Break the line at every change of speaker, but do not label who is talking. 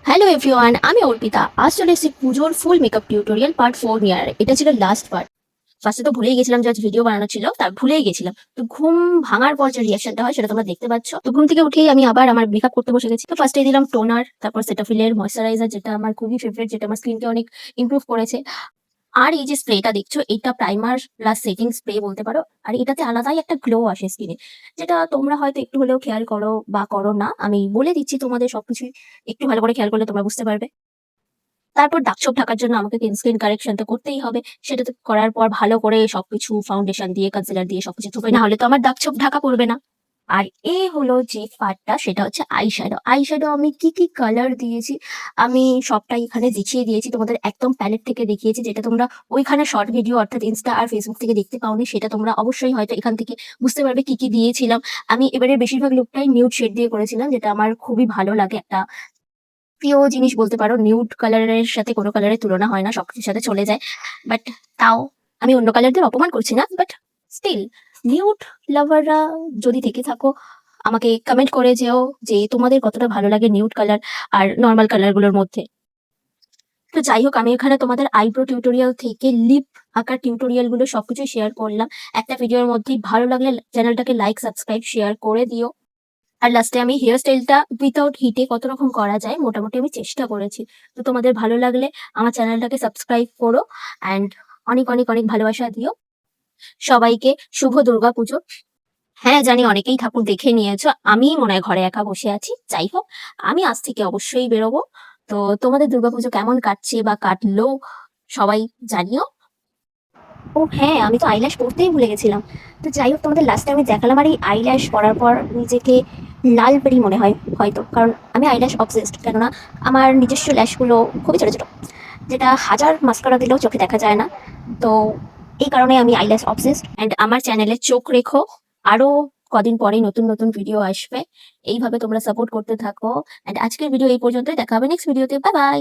Hello everyone, আমি অর্পিতা। আজ চলে এসেছি পুজোর ফুল মেকআপ টিউটোরিয়াল পার্ট 4 নিয়ে। আর এটা ছিল লাস্ট পার্ট। ফার্স্টে তো ভুলেই গেছিলাম যে আজ ভিডিও বানানো ছিল, তার ভুলেই গেছিলাম। তো ঘুম ভাঙার পর যে রিয়াকশনটা হয় সেটা তোমরা দেখতে পাচ্ছ। তো ঘুম থেকে উঠেই আমি আবার আমার মেকআপ করতে বসে গেছি। তো ফার্স্টে দিলাম টোনার, তারপর সেটাফিলের ময়শ্চারাইজার, যেটা আমার খুবই ফেভারিট, যেটা আমার স্কিনকে অনেক ইমপ্রুভ করেছে। আর এই যে স্প্রেটা দেখছো, এটা প্রাইমার প্লাস সেটিং স্প্রে বলতে পারো। আর এটাতে আলাদাই একটা গ্লো আসে স্কিনে, যেটা তোমরা হয়তো একটু হলেও খেয়াল করো বা করো না। আমি বলে দিচ্ছি তোমাদের সবকিছুই, একটু ভালো করে খেয়াল করলে তোমরা বুঝতে পারবে। তারপর দাগ-ছোপ ঢাকার জন্য আমাকে স্কিন কারেকশন তো করতেই হবে। সেটাতে করার পর ভালো করে সবকিছু ফাউন্ডেশন দিয়ে, কনসিলার দিয়ে সবকিছু ধুবে, না হলে তো আমার দাগ-ছোপ ঢাকা পড়বে না। আর হলো যে পার্টটা, সেটা হচ্ছে আইশ্যাডো। আইশ্যাডো আমি কি কালার দিয়েছি আমি সবটাই এখানে দেখিয়ে দিয়েছি। তোমাদের একদম প্যালেট থেকে দেখিয়েছি, যেটা তোমরা ওইখানে শর্ট ভিডিও অর্থাৎ ইনস্টা আর ফেসবুক থেকে দেখতে পাওনি। সেটা তোমরা অবশ্যই হয়তো এখান থেকে বুঝতে পারবে কি দিয়েছিলাম। আমি এবারে বেশিরভাগ লুকটাই নিউড শেড দিয়ে করেছিলাম, যেটা আমার খুবই ভালো লাগে। একটা প্রিয় জিনিস বলতে পারো। নিউড কালারের সাথে কোনো কালারের তুলনা হয় না, সবকিছুর সাথে চলে যায়। বাট তাও আমি অন্য কালারদের অপমান করছি না, বাট স্টিল নিউড লাভাররা যদি থেকে থাকো, আমাকে কমেন্ট করে যেও যে তোমাদের কতটা ভালো লাগে নিউড কালার আর নর্মাল কালারগুলোর মধ্যে। তো যাই হোক, আমি এখানে তোমাদের আইব্রো টিউটোরিয়াল থেকে লিপ আঁকার টিউটোরিয়াল গুলো সবকিছু শেয়ার করলাম একটা ভিডিওর মধ্যেই। ভালো লাগলে চ্যানেলটাকে লাইক, সাবস্ক্রাইব, শেয়ার করে দিও। আর লাস্টে আমি হেয়ার স্টাইলটা উইথাউট হিটে কত রকম করা যায় মোটামুটি আমি চেষ্টা করেছি। তো তোমাদের ভালো লাগলে আমার চ্যানেলটাকে সাবস্ক্রাইব করো অ্যান্ড অনেক অনেক অনেক ভালোবাসা দিও। সবাইকে শুভ দুর্গা পুজো। হ্যাঁ জানি অনেকেই ঠাকুর দেখে নিয়েছো, আমি মনে হয় ঘরে একা বসে আছি। যাই হোক, আমি আজ থেকে অবশ্যই বেরোবো। তো তোমাদের দুর্গাপুজো কেমন কাটছে বা কাটলো সবাই জানিও। ও হ্যাঁ, আমি তো আইল্যাশ পরতেই ভুলে গেছিলাম। তো যাই হোক, তোমাদের লাস্টে আমি দেখালাম। আর এই আইল্যাশ পরার পর নিজেকে লাল পরি মনে হয় হয়তো, কারণ আমি আইল্যাশ অবসেসড। কেননা আমার নিজস্ব ল্যাশগুলো খুবই ছোটো ছোটো, যেটা হাজার মাস্কারা দিলেও চোখে দেখা যায় না। তো এই কারণে আমি আইল্যাশ অবসেসড। অ্যান্ড আমার চ্যানেলে চোখ রেখো, আরো কদিন পরেই নতুন নতুন ভিডিও আসবে। এইভাবে তোমরা সাপোর্ট করতে থাকো। অ্যান্ড আজকের ভিডিও এই পর্যন্তই, দেখা হবে নেক্সট ভিডিওতে। Bye bye.